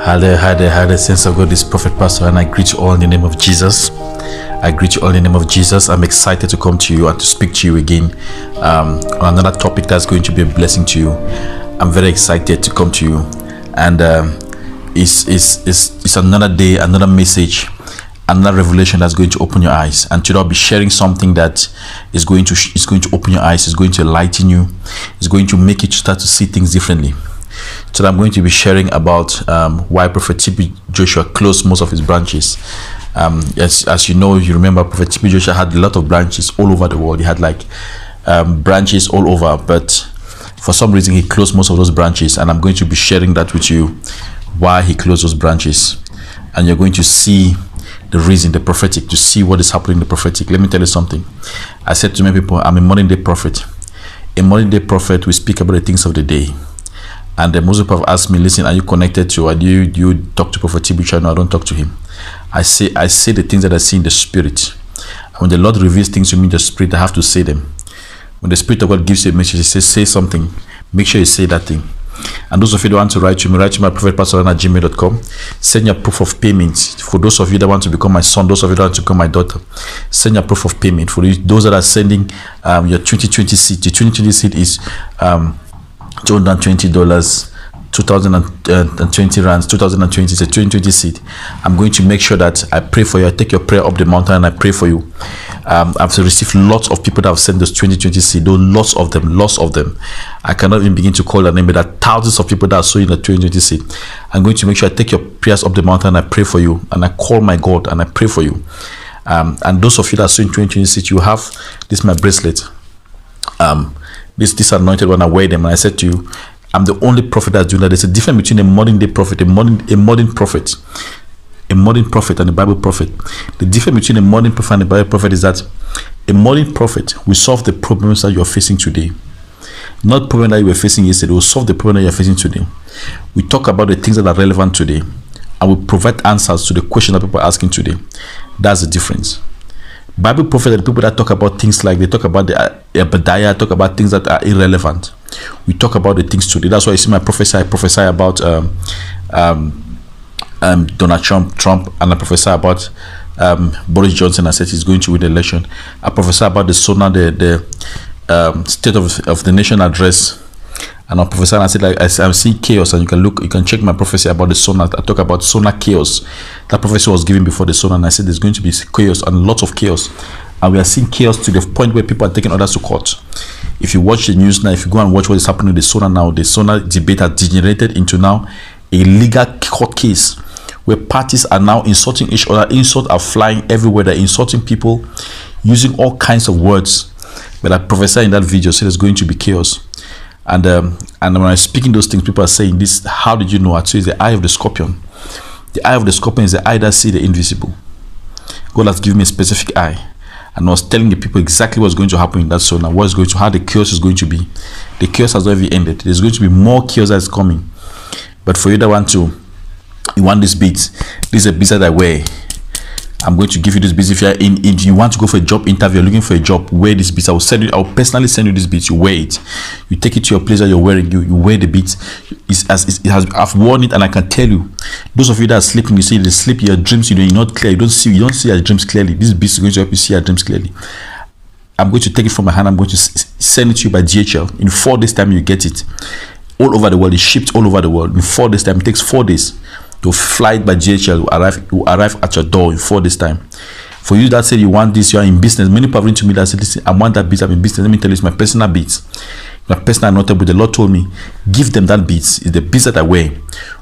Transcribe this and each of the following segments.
Hi there, saints of God. This is Prophet Pastor, and I greet you all in the name of Jesus. I greet you all in the name of Jesus. I'm excited to come to you and to speak to you again on another topic that's going to be a blessing to you. I'm very excited to come to you, and it's another day, another message, another revelation that's going to open your eyes. And today I'll be sharing something that is going to open your eyes, is going to enlighten you, is going to make you start to see things differently. Today I'm going to be sharing about why Prophet TB Joshua closed most of his branches. As you know, you remember Prophet TB Joshua had a lot of branches all over the world. He had like branches all over, but for some reason he closed most of those branches, and I'm going to be sharing that with you, why he closed those branches. And you're going to see the reason, the prophetic, to see what is happening in the prophetic. Let me tell you something. I said to many people, I'm a modern day prophet. A modern day prophet, we speak about the things of the day. And the most people have asked me, listen, are you connected to, or do you talk to Prophet TB Joshua? No, I don't talk to him. I say the things that I see in the spirit. And when the Lord reveals things to me in the spirit, I have to say them. When the Spirit of God gives you a message, he says, say something. Make sure you say that thing. And those of you that want to write to me at prophetpastor@gmail.com. Send your proof of payment. For those of you that want to become my son, those of you that want to become my daughter, send your proof of payment. For those that are sending your 2020 seed, the 2020 seed is $220, 2020 rands, 2020 is a 2020 seed. I'm going to make sure that I pray for you. I take your prayer up the mountain and I pray for you. I've received lots of people that have sent those 2020 seed. Though lots of them. I cannot even begin to call their name, but there are thousands of people that are sowing the 2020 seed. I'm going to make sure I take your prayers up the mountain and I pray for you, and I call my God and I pray for you. And those of you that are sowing 2020 seed, you have this my bracelet. This anointed one, I wear them, and I said to you, I'm the only prophet that's doing that. There's a difference between a modern day prophet, a modern prophet and a Bible prophet. The difference between a modern prophet and a Bible prophet is that a modern prophet will solve the problems that you are facing today. Not problem that you were facing yesterday, will solve the problem that you are facing today. We talk about the things that are relevant today, and we provide answers to the questions that people are asking today. That's the difference. Bible prophets are the people that talk about things like, they talk about the Obadiah, talk about things that are irrelevant. We talk about the things today. That's why you see my prophecy. I prophesy about Donald Trump, and I prophesy about Boris Johnson. I said he's going to win the election. I prophesy about the SONA, the State of the Nation address. And I prophesy, and I said, like, I'm seeing chaos, and you can check my prophecy about the SONA. I talk about SONA chaos. That prophecy was given before the SONA, and I said there's going to be chaos and lots of chaos. And we are seeing chaos to the point where people are taking others to court. If you watch the news now, if you go and watch what is happening with the SONA now, the SONA debate has degenerated into now a legal court case where parties are now insulting each other. Insults are flying everywhere. They're insulting people using all kinds of words. But I prophesy in that video, so there's going to be chaos. And when I'm speaking those things, people are saying this, how did you know? I say it's the eye of the scorpion. The eye of the scorpion is the eye that sees the invisible. God has given me a specific eye, and I was telling the people exactly what's going to happen in that zone, and what's going to, how the chaos is going to be. The chaos has already ended. There's going to be more chaos that's coming. But for you that you want this beat, this is a beat that I wear. I'm going to give you this beat. If you want to go for a job interview, you're looking for a job, wear this beat. I'll personally send you this beat. You wear it. You take it to your place that you're wearing. You wear the beat. I've worn it, and I can tell you, those of you that are sleeping, you see they sleep, your dreams, you're not clear. You don't see your dreams clearly. This beat is going to help you see your dreams clearly. I'm going to take it from my hand. I'm going to send it to you by DHL. In 4 days time, you get it. All over the world. It's shipped all over the world. In 4 days time, it takes 4 days to fly it by DHL. Will arrive at your door in 4 days time. For you that said you want this, you are in business. Many people have written to me that said, listen, I want that beat, I'm in business. Let me tell you, it's my personal beats. My personal notable. The Lord told me, give them that beats. It's the beats that I wear.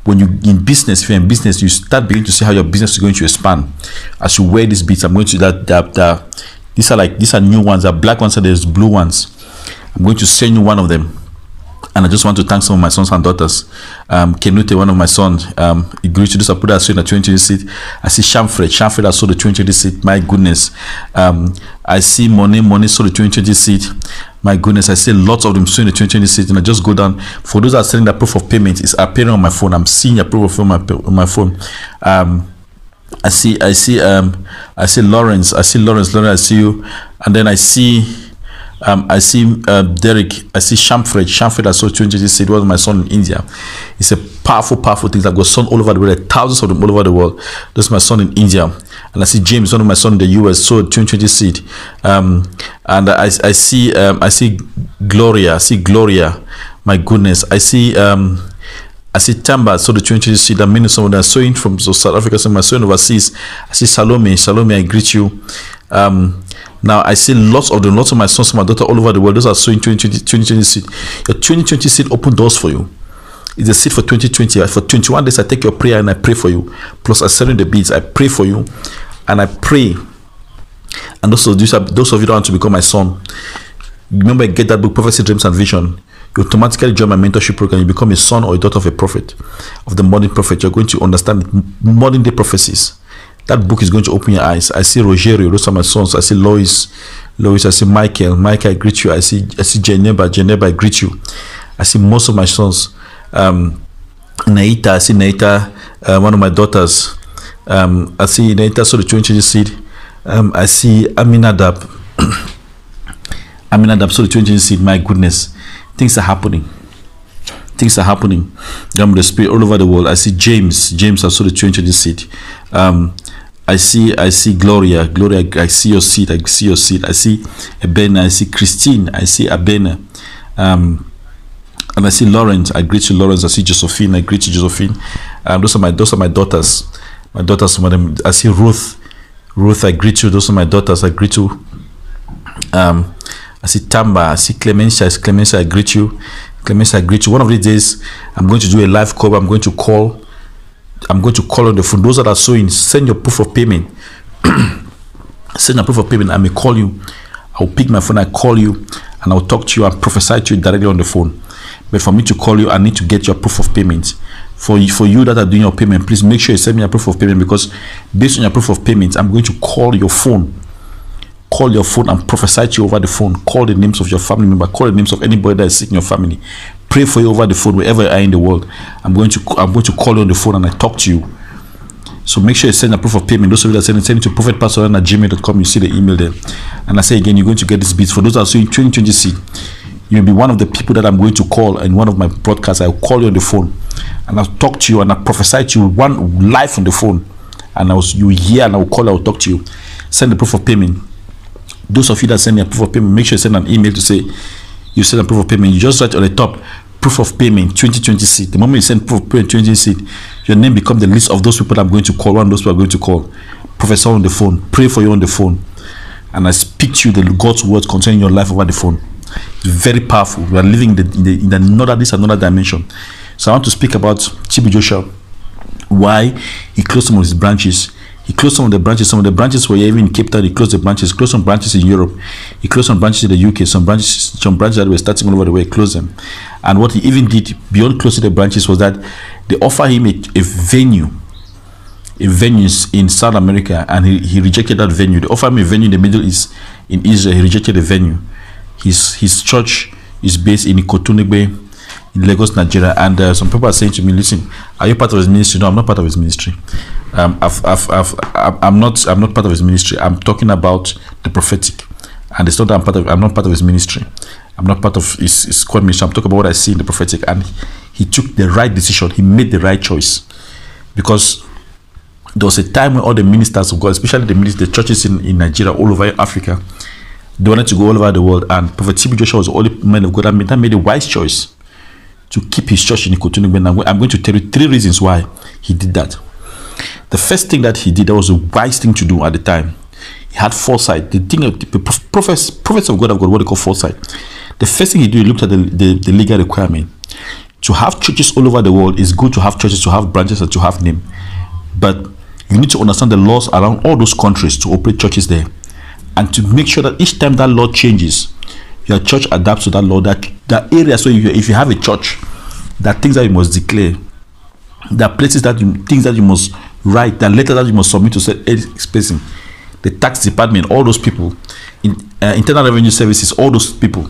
When you're in business, if you're in business, you start beginning to see how your business is going to expand. As you wear these beats, I'm going to these are new ones, there are black ones, and there's blue ones. I'm going to send you one of them. And I just want to thank some of my sons and daughters. Kenute, one of my sons, he agreed to this. I put that in the 2020 seat. I see Shamfred, I saw the 2020 seat. My goodness. I see Money saw the 2020 seat. My goodness, I see lots of them showing the 2020 seat. And I just go down. For those that are sending that proof of payment, it's appearing on my phone. I'm seeing a proof of on my phone. I see Lawrence. Lawrence, I see you. And then I see I see Derek. I see Shamfred. Shamfred, I saw 2026. Was my son in India. It's a powerful thing. I've got son all over the world. Thousands of them all over the world. That's my son in India. And I see James, one of my son in the US. So 2026. And I see Gloria. I see Gloria. My goodness. I see Tamba. So the 2026. That means someone that's sewing from South Africa. So my son overseas. I see Salome. Salome, I greet you. Now I see lots of my sons, my daughter all over the world. Those are so in 2020 seed. Your 2020 seed open doors for you. It's a seed for 2020. For 21 days, I take your prayer and I pray for you. Plus, I send you the beads. I pray for you, and I pray. And those of you that want to become my son, remember, get that book, Prophecy, Dreams, and Vision. You automatically join my mentorship program. You become a son or a daughter of a prophet, of the modern prophet. You're going to understand modern day prophecies. That book is going to open your eyes. I see Rogerio, those are my sons. I see Lois, I see Michael, I greet you. I see Geneba, I greet you. I see most of my sons. Naita, I see Naita, one of my daughters. I see Naita, so the 20 seed. I see Aminadab, so the 20 seed. My goodness, things are happening. Things are happening. The spirit all over the world. I see James, I saw the 20 seed. I see Gloria, I see your seed. I see Abena, I see Christine, I see Abena, and I see Lawrence. I greet you, Lawrence. I see Josephine, I greet you, Josephine. Those are my daughters. My daughters, some of them. I see Ruth, I greet you. Those are my daughters. I greet you. I see Tamba, I see Clemencia, I greet you. Clemencia, I greet you. One of these days, I'm going to do a live call. I'm going to call on the phone. Those that are sewing, send your proof of payment. Send your proof of payment. I may call you. I'll pick my phone. I call you, and I'll talk to you and prophesy to you directly on the phone. But for me to call you, I need to get your proof of payment. For you that are doing your payment, please make sure you send me a proof of payment, because based on your proof of payment, I'm going to call your phone. Call your phone and prophesy to you over the phone. Call the names of your family member. Call the names of anybody that is sick in your family. Pray for you over the phone wherever you are in the world. I'm going to call you on the phone and I talk to you. So make sure you send a proof of payment. Those of you that send it to prophetpastor@gmail.com. You see the email there. And I say again, you're going to get this beats. For those that are doing 2020 seed, you'll be one of the people that I'm going to call in one of my broadcasts. I'll call you on the phone and I'll talk to you and I'll prophesy to you one live on the phone. And you hear and I'll call you, I'll talk to you. Send the proof of payment. Those of you that send me a proof of payment, make sure you send an email to say you send a proof of payment. You just write on the top, proof of payment 2020 seed. The moment you send proof of payment 2020 seed, your name becomes the list of those people that I'm going to call. One of those people I'm going to call. Professor on the phone, pray for you on the phone, and I speak to you the God's word concerning your life over the phone. It's very powerful. We are living in another dimension. So I want to speak about TB Joshua, why he closed some of his branches. He closed some of the branches. Some of the branches were even in Cape Town. He closed the branches. Closed some branches in Europe. He closed some branches in the UK. Some branches that were starting all over the way, closed them. And what he even did beyond closing the branches was that they offered him a venue in South America, and he rejected that venue. They offered him a venue in the Middle East, in Israel. He rejected the venue. His church is based in Ikotunigbe, in Lagos, Nigeria. And some people are saying to me, "Listen, are you part of his ministry?" No, I'm not part of his ministry. I'm not part of his ministry. I'm talking about the prophetic, and it's not that I'm not part of his ministry. I'm not part of his squad ministry. I'm talking about what I see in the prophetic, and he took the right decision. He made the right choice, because there was a time when all the ministers of God, especially the churches in Nigeria, all over Africa, they wanted to go all over the world, and Prophet TB Joshua was the only man of God that made a wise choice to keep his church in Ikotunigbe. I'm going to tell you 3 reasons why he did that. The first thing that he did, that was a wise thing to do at the time. He had foresight. The thing of the prophets of God have got what they call foresight. The first thing he did, he looked at the legal requirement. To have churches all over the world, is good to have churches, to have branches, and to have name. But you need to understand the laws around all those countries to operate churches there, and to make sure that each time that law changes, your church adapts to that law. That area. So if you have a church, there are things that you must declare. There are places things that you must write. There are letters that you must submit to say expressing. The tax department, all those people, internal revenue services, all those people.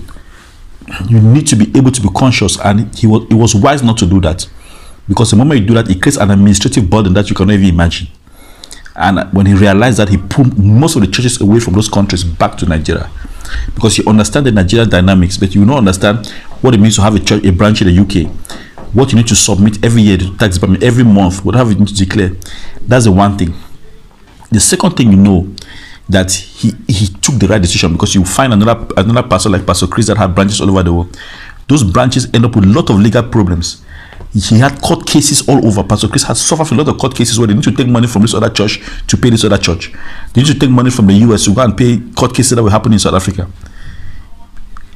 You need to be able to be conscious, and he was wise not to do that, because the moment you do that, it creates an administrative burden that you cannot even imagine. And when he realized that, he pulled most of the churches away from those countries back to Nigeria. because you understand the Nigerian dynamics, but you don't understand what it means to have a church, a branch in the UK. What you need to submit every year to tax department, every month, whatever you need to declare. That's the one thing. The second thing, you know that he took the right decision, because you find another pastor like Pastor Chris that had branches all over the world. Those branches end up with a lot of legal problems. He had court cases all over. Pastor Chris had suffered from a lot of court cases where they need to take money from this other church to pay this other church. They need to take money from the US to go and pay court cases that were happening in South Africa.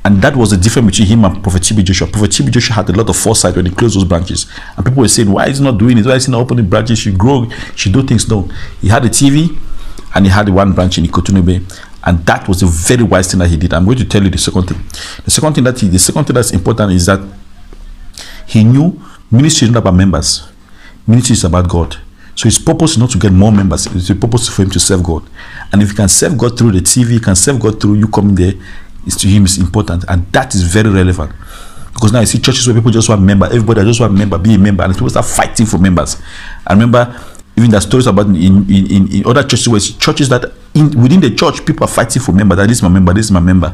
And that was the difference between him and Prophet TB Joshua. Prophet TB Joshua had a lot of foresight when he closed those branches. And people were saying, why is he not doing it? Why is he not opening branches? She grow, she do things. No. He had a TV and he had one branch in Ikotun Bay. And that was a very wise thing that he did. I'm going to tell you the second thing. The second thing that's important is that he knew ministry is not about members. Ministry is about God. So his purpose is not to get more members. It's a purpose for him to serve God. And if you can serve God through the TV, you can serve God through you coming there, it's to him is important, and that is very relevant. Because now you see churches where people just want member, everybody just want member, be a member, and people start fighting for members. I remember even the stories about in other churches where churches that within the church people are fighting for member. That this is my member, this is my member.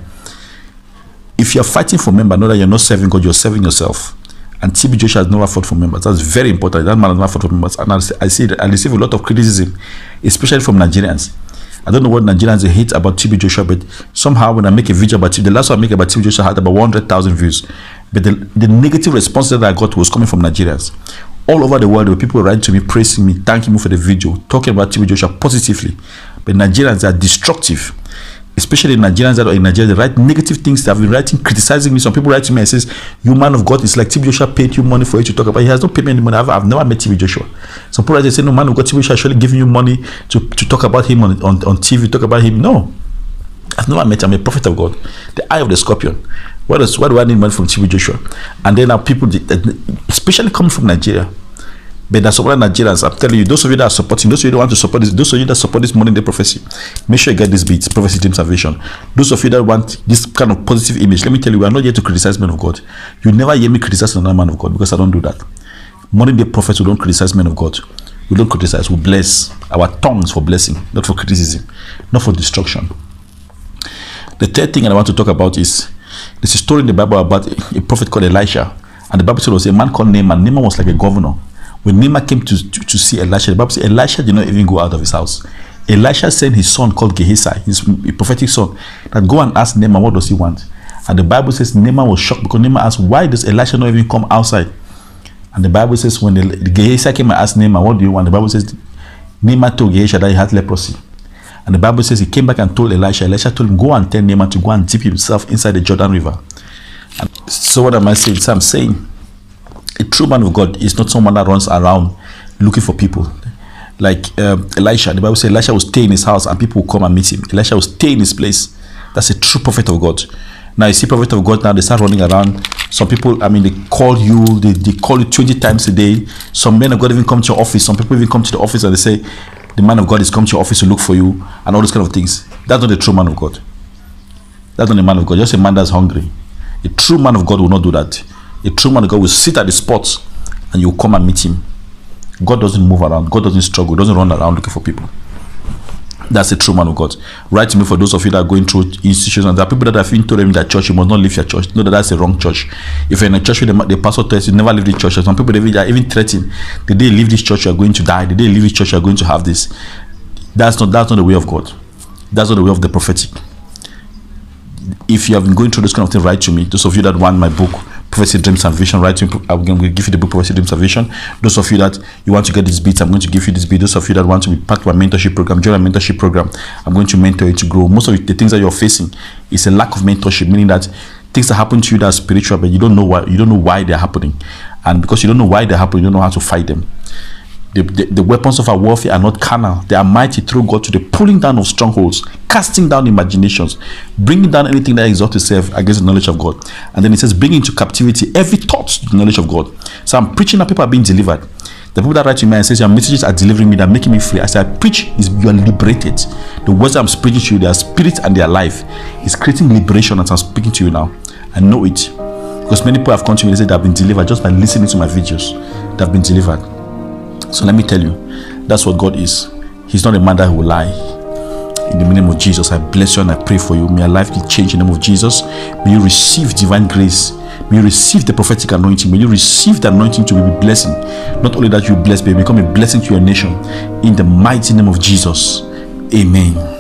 If you're fighting for member, know that you're not serving God, you're serving yourself. And TB Joshua has never fought for members. That's very important. That man has never fought for members. And I see that I receive a lot of criticism, especially from Nigerians. I don't know what Nigerians hate about TB Joshua, but somehow when I make a video about TB, the last one I make about TB Joshua had about 100,000 views. But the negative response that I got was coming from Nigerians. All over the world, there were people writing to me, praising me, thanking me for the video, talking about TB Joshua positively. But Nigerians are destructive. Especially Nigerians that are in Nigeria, they write negative things. They have been writing, criticizing me. Some people write to me and says, you man of God, it's like TB Joshua paid you money for you to talk about. He has not paid me any money. I've never met TB Joshua. Some people write and say, no, man of God, TB Joshua actually giving you money to talk about him on TV, talk about him. No. I've never met him. I'm a prophet of God. The eye of the scorpion. Why do I need money from TB Joshua? And then now people, especially coming from Nigeria, but there's some other Nigerians, I'm telling you, those of you that are supporting, those of you that want to support this, those of you that support this modern day prophecy, make sure you get this beat, Prophecy Dream Salvation. Those of you that want this kind of positive image, let me tell you, we are not here to criticize men of God. You never hear me criticize another man of God, because I don't do that. Modern day prophets, we don't criticize men of God. We don't criticize, we bless. Our tongues for blessing, not for criticism, not for destruction. The third thing I want to talk about is, there's a story in the Bible about a prophet called Elisha. And the Bible said there was a man called Naaman. Naaman was like a governor. When Naaman came to see Elisha, the Bible said Elisha did not even go out of his house. Elisha sent his son called Gehazi, his prophetic son, that go and ask Naaman what does he want. And the Bible says Naaman was shocked, because Naaman asked, why does Elisha not even come outside? And the Bible says when the Gehazi came and asked Naaman, what do you want? The Bible says Naaman told Gehazi that he had leprosy. And the Bible says he came back and told Elisha. Elisha told him, go and tell Naaman to go and dip himself inside the Jordan River. And so what am I saying? So I'm saying a true man of God is not someone that runs around looking for people. Like Elisha, the Bible says Elisha will stay in his house and people will come and meet him. Elisha will stay in his place. That's a true prophet of God. Now you see prophet of God now, they start running around. Some people, I mean, they call you, they call you 20 times a day. Some men of God even come to your office. Some people even come to the office and they say, the man of God is coming to your office to look for you, and all those kind of things. That's not a true man of God. That's not a man of God, just a man that's hungry. A true man of God will not do that. A true man of God will sit at the spot and you will come and meet him. God doesn't move around. God doesn't struggle. Doesn't run around looking for people. That's a true man of God. Write to me for those of you that are going through institutions. There are people that have been told them in that church, you must not leave your church. No, that's the wrong church. If you're in a church where the pastor tells you never leave the church, some people they are even threatening. The day you leave this church, you are going to die. The day you leave this church, you are going to have this. That's not the way of God. That's not the way of the prophetic. If you have been going through this kind of thing, write to me. Those of you that want my book, Prophecy Dream Salvation, write to me. I'm going to give you the book Prophecy Dream Salvation. Those of you that you want to get this beat, I'm going to give you this beat. Those of you that want to be part of my mentorship program, join my mentorship program. I'm going to mentor you to grow. Most of the things that you're facing is a lack of mentorship, meaning that things that happen to you that are spiritual, but you don't know why they're happening. And because you don't know why they're happening, you don't know how to fight them. The weapons of our warfare are not carnal. They are mighty through God to the pulling down of strongholds, casting down imaginations, bringing down anything that exalts itself against the knowledge of God. And then it says, bringing into captivity every thought to the knowledge of God. So I'm preaching that people are being delivered. The people that write to me and say, your messages are delivering me, they're making me free. As I preach, you are liberated. The words I'm speaking to you, they are spirit and they are life. It's creating liberation as I'm speaking to you now. I know it. Because many people have come to me and said they have been delivered just by listening to my videos. They have been delivered. So let me tell you, that's what God is. He's not a man that will lie. In the name of Jesus, I bless you and I pray for you. May your life be changed in the name of Jesus. May you receive divine grace. May you receive the prophetic anointing. May you receive the anointing to be a blessing. Not only that you bless, but you become a blessing to your nation. In the mighty name of Jesus. Amen.